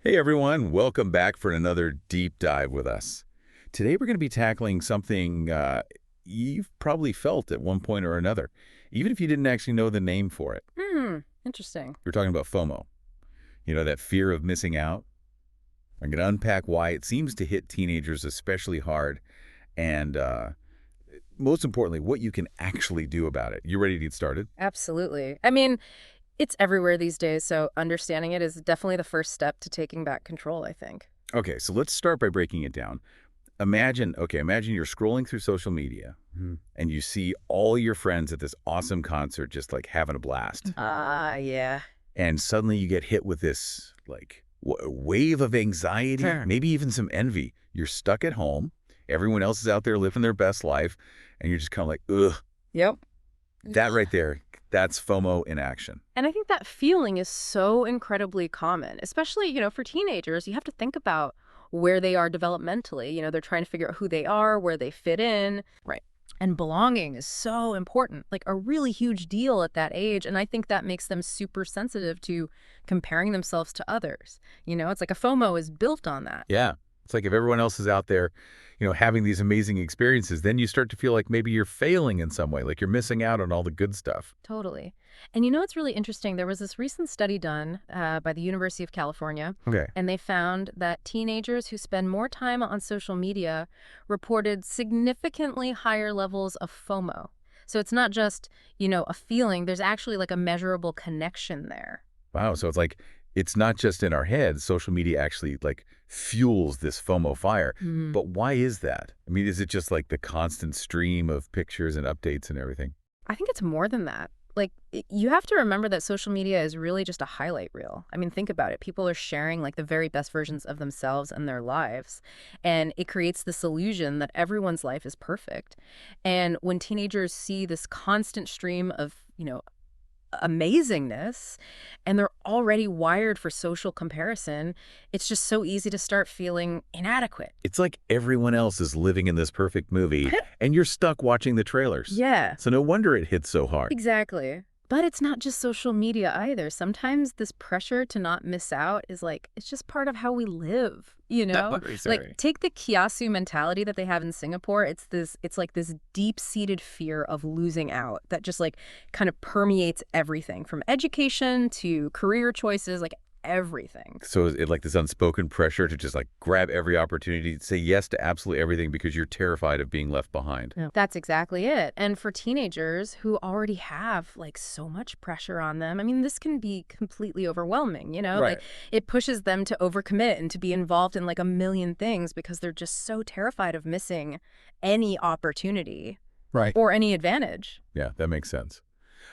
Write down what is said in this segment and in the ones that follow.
Hey everyone, welcome back for another deep dive with us. Today we're going to be tackling something you've probably felt at one point or another, even if you didn't actually know the name for it. Interesting. We're talking about FOMO, that fear of missing out. I'm going to unpack why it seems to hit teenagers especially hard, and most importantly, what you can actually do about it. You ready to get started? Absolutely. I mean, it's everywhere these days, so understanding it is definitely the first step to taking back control, I think. Okay, so let's start by breaking it down. Imagine you're scrolling through social media and you see all your friends at this awesome concert just like having a blast. Yeah. And suddenly you get hit with this like wave of anxiety, Sure. maybe even some envy. You're stuck at home. Everyone else is out there living their best life. And you're just kind of like, ugh, Yep. that right there, that's FOMO in action. And I think that feeling is so incredibly common, especially, for teenagers. You have to think about where they are developmentally. They're trying to figure out who they are, where they fit in. Right. And belonging is so important, like a really huge deal at that age. And I think that makes them super sensitive to comparing themselves to others. It's like a FOMO is built on that. Yeah. It's like if everyone else is out there, having these amazing experiences, then you start to feel like maybe you're failing in some way, like you're missing out on all the good stuff. Totally. And it's really interesting. There was this recent study done by the University of California, Okay. and they found that teenagers who spend more time on social media reported significantly higher levels of FOMO. So it's not just, a feeling. There's actually like a measurable connection there. Wow. So it's like it's not just in our heads. Social media actually like fuels this FOMO fire. But why is that? I mean, is it just like the constant stream of pictures and updates and everything? I think it's more than that. Like, you have to remember that social media is really just a highlight reel. I mean, think about it. People are sharing like the very best versions of themselves and their lives. And it creates this illusion that everyone's life is perfect. And when teenagers see this constant stream of, amazingness, and they're already wired for social comparison, it's just so easy to start feeling inadequate. It's like everyone else is living in this perfect movie and you're stuck watching the trailers. Yeah. So no wonder it hits so hard. Exactly. But it's not just social media either. Sometimes this pressure to not miss out is like, it's just part of how we live, Sorry. Like, take the kiasu mentality that they have in Singapore. It's like this deep-seated fear of losing out that just like kind of permeates everything from education to career choices, like everything. So is it like this unspoken pressure to just like grab every opportunity, say yes to absolutely everything because you're terrified of being left behind? Yeah. That's exactly it. And for teenagers who already have like so much pressure on them, I mean, this can be completely overwhelming, Right. Like it pushes them to overcommit and to be involved in like a million things because they're just so terrified of missing any opportunity Right. or any advantage. Yeah, that makes sense.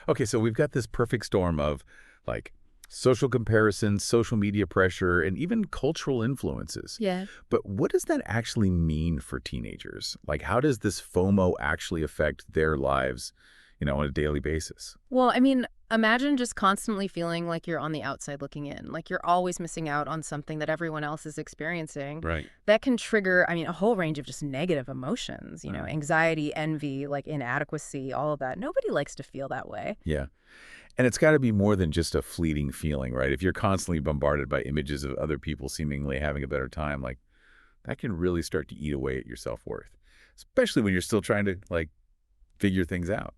Okay, so we've got this perfect storm of like social comparison, social media pressure, and even cultural influences. Yeah. But what does that actually mean for teenagers? Like, how does this FOMO actually affect their lives, on a daily basis? Well, I mean, imagine just constantly feeling like you're on the outside looking in, like you're always missing out on something that everyone else is experiencing. Right. That can trigger, I mean, a whole range of just negative emotions, anxiety, envy, like inadequacy, all of that. Nobody likes to feel that way. Yeah. And it's got to be more than just a fleeting feeling, right? If you're constantly bombarded by images of other people seemingly having a better time, like that can really start to eat away at your self-worth, especially when you're still trying to like figure things out.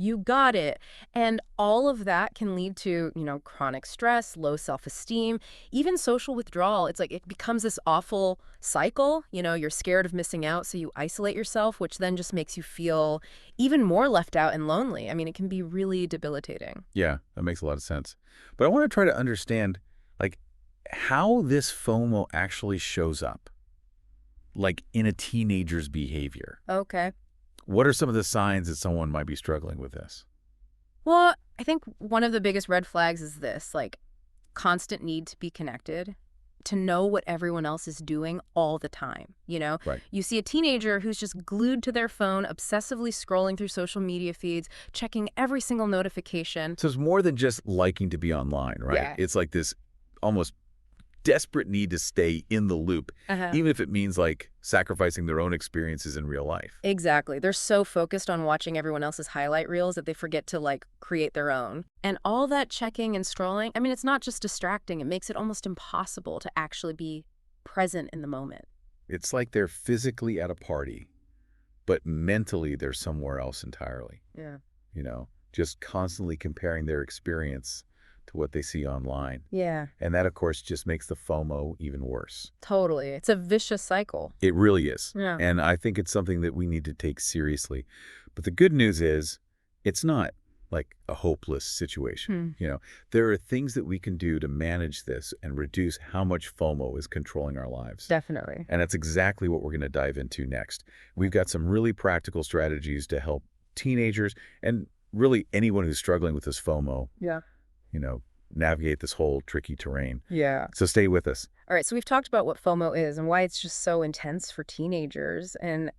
You got it. And all of that can lead to, chronic stress, low self-esteem, even social withdrawal. It's like it becomes this awful cycle. You're scared of missing out, so you isolate yourself, which then just makes you feel even more left out and lonely. I mean, it can be really debilitating. Yeah, that makes a lot of sense. But I want to try to understand like how this FOMO actually shows up, like in a teenager's behavior. Okay. What are some of the signs that someone might be struggling with this? Well, I think one of the biggest red flags is this, like constant need to be connected, to know what everyone else is doing all the time. Right. You see a teenager who's just glued to their phone, obsessively scrolling through social media feeds, checking every single notification. So it's more than just liking to be online, right? Yeah. It's like this almost desperate need to stay in the loop, Uh-huh. even if it means like sacrificing their own experiences in real life. Exactly. They're so focused on watching everyone else's highlight reels that they forget to, like, create their own. And all that checking and scrolling, I mean, it's not just distracting. It makes it almost impossible to actually be present in the moment. It's like they're physically at a party, but mentally they're somewhere else entirely, Yeah. just constantly comparing their experience to what they see online. Yeah, And that, of course, just makes the FOMO even worse. totally. It's a vicious cycle. It really is. Yeah. And I think it's something that we need to take seriously. But the good news is it's not like a hopeless situation. There are things that we can do to manage this and reduce how much FOMO is controlling our lives. Definitely. And that's exactly what we're going to dive into next. We've got some really practical strategies to help teenagers and really anyone who's struggling with this FOMO, Yeah. navigate this whole tricky terrain. Yeah. So stay with us. All right, so we've talked about what FOMO is and why it's just so intense for teenagers and,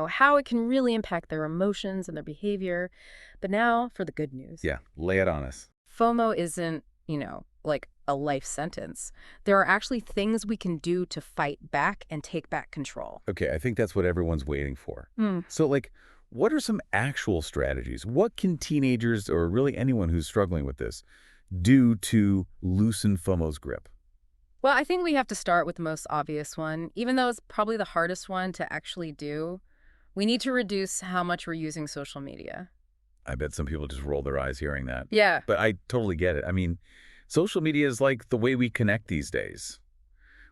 how it can really impact their emotions and their behavior. But now for the good news. Yeah, lay it on us. FOMO isn't, like a life sentence. There are actually things we can do to fight back and take back control. Okay, I think that's what everyone's waiting for. Hmm. So, what are some actual strategies? What can teenagers or really anyone who's struggling with this do to loosen FOMO's grip? Well, I think we have to start with the most obvious one, even though it's probably the hardest one to actually do. We need to reduce how much we're using social media. I bet some people just roll their eyes hearing that. Yeah. But I totally get it. I mean, social media is like the way we connect these days.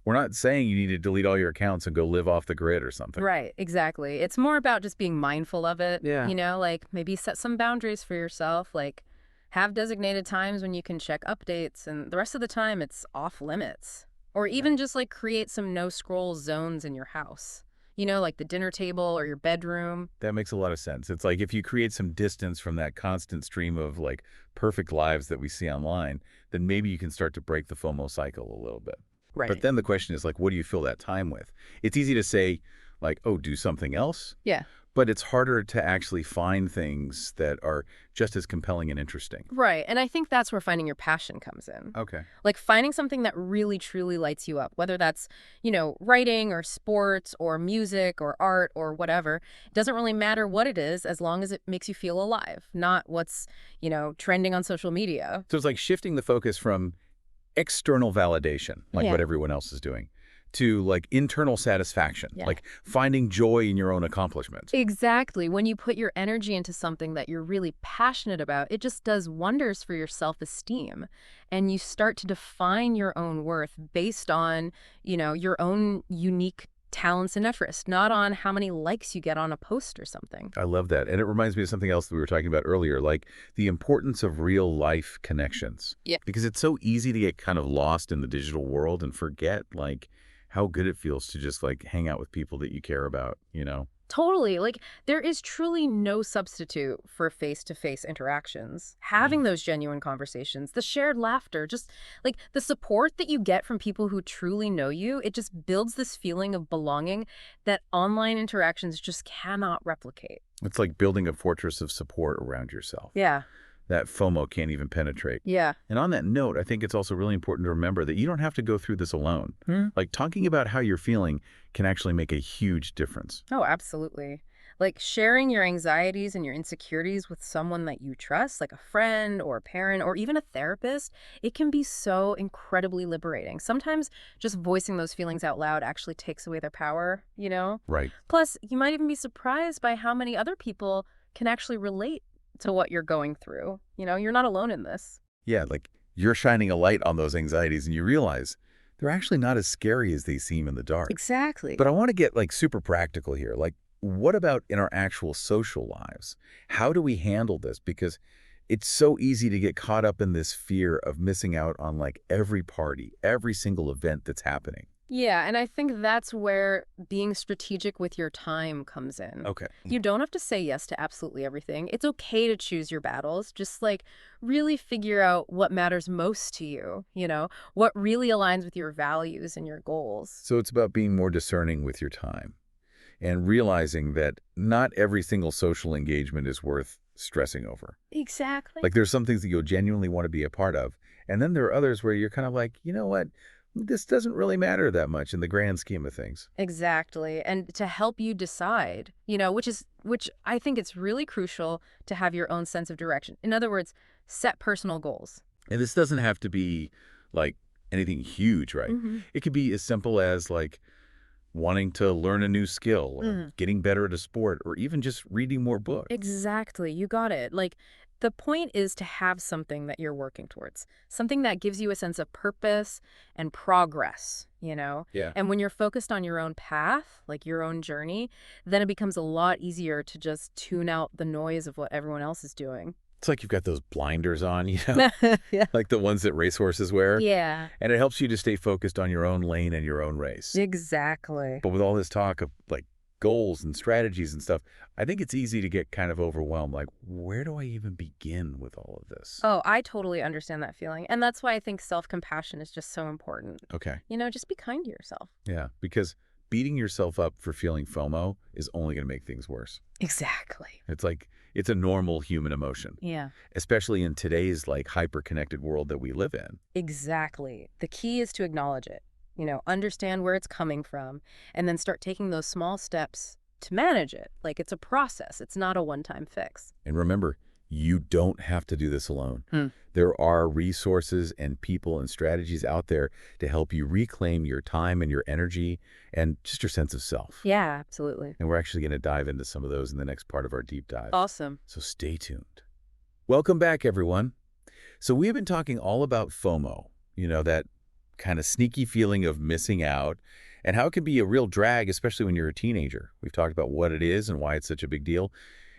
We're not saying you need to delete all your accounts and go live off the grid or something. Right, exactly. It's more about just being mindful of it. Yeah. Like maybe set some boundaries for yourself, like have designated times when you can check updates and the rest of the time it's off limits. Or even just like create some no scroll zones in your house. Like the dinner table or your bedroom. That makes a lot of sense. It's like if you create some distance from that constant stream of like perfect lives that we see online, then maybe you can start to break the FOMO cycle a little bit. Right. But then the question is like, what do you fill that time with? It's easy to say like, oh, do something else. Yeah. But it's harder to actually find things that are just as compelling and interesting. Right. And I think that's where finding your passion comes in. Okay. Like finding something that really, truly lights you up, whether that's, writing or sports or music or art or whatever. It doesn't really matter what it is as long as it makes you feel alive, not what's, trending on social media. So it's like shifting the focus from external validation, like Yeah. what everyone else is doing, to like internal satisfaction, Yeah. like finding joy in your own accomplishments. Exactly. When you put your energy into something that you're really passionate about, it just does wonders for your self-esteem. And you start to define your own worth based on, your own unique talents and interests, not on how many likes you get on a post or something. I love that. And it reminds me of something else that we were talking about earlier, like the importance of real life connections. Yeah. Because it's so easy to get kind of lost in the digital world and forget like how good it feels to just like hang out with people that you care about. Totally. Like, there is truly no substitute for face-to-face interactions. Having those genuine conversations, the shared laughter, just like the support that you get from people who truly know you, it just builds this feeling of belonging that online interactions just cannot replicate. It's like building a fortress of support around yourself Yeah. that FOMO can't even penetrate. Yeah. And on that note, I think it's also really important to remember that you don't have to go through this alone. Like talking about how you're feeling can actually make a huge difference. Oh, absolutely. Like sharing your anxieties and your insecurities with someone that you trust, like a friend or a parent or even a therapist, it can be so incredibly liberating. Sometimes just voicing those feelings out loud actually takes away their power. Right. Plus, you might even be surprised by how many other people can actually relate to what you're going through. You're not alone in this. Yeah, like you're shining a light on those anxieties and you realize they're actually not as scary as they seem in the dark. Exactly. But I want to get like super practical here. Like, what about in our actual social lives? How do we handle this? Because it's so easy to get caught up in this fear of missing out on like every party, every single event that's happening. Yeah, and I think that's where being strategic with your time comes in. Okay. You don't have to say yes to absolutely everything. It's okay to choose your battles. Just like really figure out what matters most to you, what really aligns with your values and your goals. So it's about being more discerning with your time and realizing that not every single social engagement is worth stressing over. Exactly. Like there's some things that you'll genuinely want to be a part of. And then there are others where you're kind of like, you know what? this doesn't really matter that much in the grand scheme of things. Exactly. And to help you decide, which I think it's really crucial to have your own sense of direction. In other words, set personal goals. And this doesn't have to be like anything huge, right? Hmm. It could be as simple as like wanting to learn a new skill or getting better at a sport or even just reading more books. Exactly. You got it. Like, the point is to have something that you're working towards, something that gives you a sense of purpose and progress. Yeah. And when you're focused on your own path, like your own journey, then it becomes a lot easier to just tune out the noise of what everyone else is doing. It's like you've got those blinders on, Yeah. like the ones that racehorses wear. Yeah, And it helps you to stay focused on your own lane and your own race. exactly. But with all this talk of like goals and strategies and stuff, I think it's easy to get kind of overwhelmed. Like, where do I even begin with all of this? Oh, I totally understand that feeling. And that's why I think self-compassion is just so important. Okay. Just be kind to yourself. Yeah. Because beating yourself up for feeling FOMO is only going to make things worse. Exactly. It's like, it's a normal human emotion, Yeah. especially in today's like hyper-connected world that we live in. Exactly. The key is to acknowledge it, understand where it's coming from, and then start taking those small steps to manage it. Like it's a process. It's not a one-time fix. And remember, you don't have to do this alone. Hmm. There are resources and people and strategies out there to help you reclaim your time and your energy and just your sense of self. Yeah, absolutely. And we're actually going to dive into some of those in the next part of our deep dive. Awesome. So stay tuned. Welcome back, everyone. So we've been talking all about FOMO, that kind of sneaky feeling of missing out and how it can be a real drag, especially when you're a teenager. We've talked about what it is and why it's such a big deal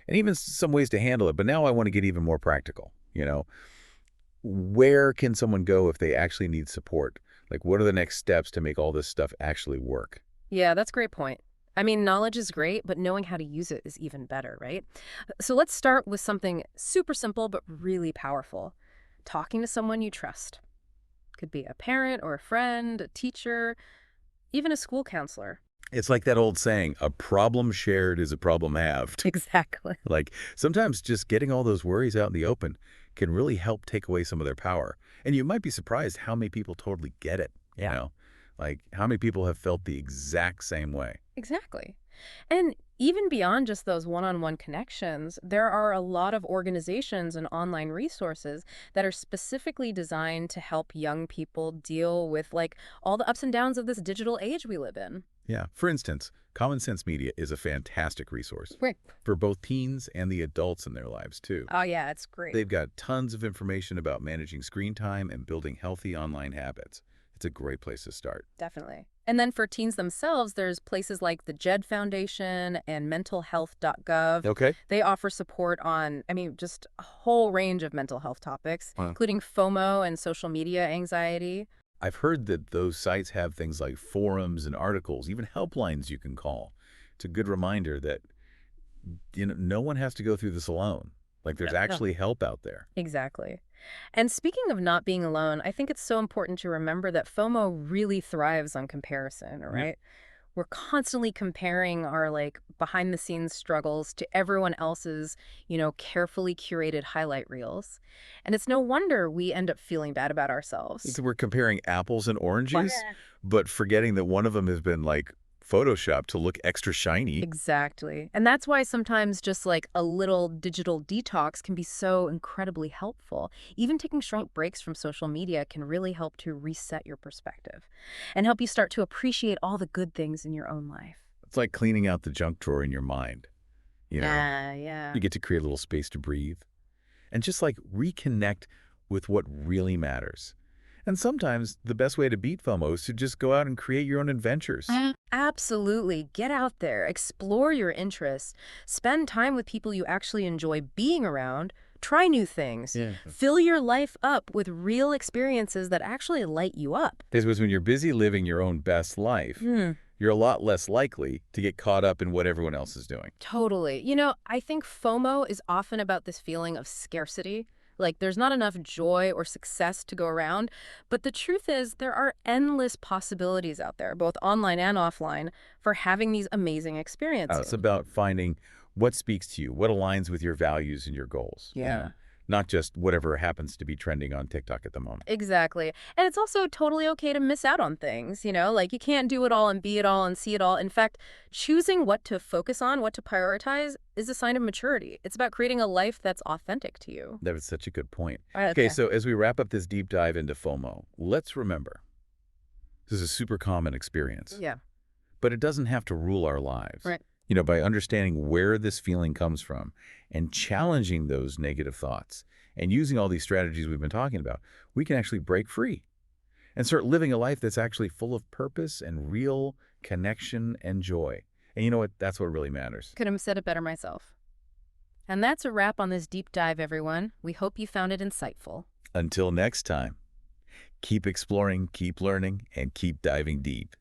and even some ways to handle it. But now I want to get even more practical. Where can someone go if they actually need support? Like, what are the next steps to make all this stuff actually work? Yeah, that's a great point. I mean, knowledge is great, but knowing how to use it is even better, right? So let's start with something super simple but really powerful. Talking to someone you trust. Could be a parent or a friend, a teacher, even a school counselor. It's like that old saying, a problem shared is a problem halved. Exactly. Like, sometimes just getting all those worries out in the open can really help take away some of their power. And you might be surprised how many people totally get it. Like how many people have felt the exact same way. Exactly. And even beyond just those one-on-one connections, there are a lot of organizations and online resources that are specifically designed to help young people deal with like all the ups and downs of this digital age we live in. Yeah. For instance, Common Sense Media is a fantastic resource Right. for both teens and the adults in their lives, too. Oh, yeah, it's great. They've got tons of information about managing screen time and building healthy online habits. It's a great place to start. Definitely. And then for teens themselves, there's places like the JED Foundation and mentalhealth.gov. Okay. They offer support on, just a whole range of mental health topics, Wow. including FOMO and social media anxiety. I've heard that those sites have things like forums and articles, even helplines you can call. It's a good reminder that no one has to go through this alone. Like there's actually help out there. Exactly. And speaking of not being alone, I think it's so important to remember that FOMO really thrives on comparison, right? We're constantly comparing our like behind the scenes struggles to everyone else's, carefully curated highlight reels. And it's no wonder we end up feeling bad about ourselves. We're comparing apples and oranges, Yeah. but forgetting that one of them has been like photoshopped to look extra shiny. Exactly. And that's why sometimes just like a little digital detox can be so incredibly helpful. Even taking short breaks from social media can really help to reset your perspective and help you start to appreciate all the good things in your own life. It's like cleaning out the junk drawer in your mind. Yeah. You get to create a little space to breathe and just like reconnect with what really matters. And sometimes the best way to beat FOMO is to just go out and create your own adventures. Absolutely. Get out there, explore your interests, spend time with people you actually enjoy being around, try new things, fill your life up with real experiences that actually light you up. Because when you're busy living your own best life, you're a lot less likely to get caught up in what everyone else is doing. Totally. I think FOMO is often about this feeling of scarcity. Like there's not enough joy or success to go around. But the truth is there are endless possibilities out there, both online and offline, for having these amazing experiences. It's about finding what speaks to you, what aligns with your values and your goals. Yeah. not just whatever happens to be trending on TikTok at the moment. Exactly. And it's also totally okay to miss out on things, like you can't do it all and be it all and see it all. In fact, choosing what to focus on, what to prioritize is a sign of maturity. It's about creating a life that's authentic to you. That was such a good point. Okay, Okay. so as we wrap up this deep dive into FOMO, let's remember this is a super common experience, Yeah. but it doesn't have to rule our lives. Right. By understanding where this feeling comes from and challenging those negative thoughts and using all these strategies we've been talking about, we can actually break free and start living a life that's actually full of purpose and real connection and joy. And you know what? That's what really matters. Couldn't have said it better myself. And that's a wrap on this deep dive, everyone. We hope you found it insightful. Until next time, keep exploring, keep learning, and keep diving deep.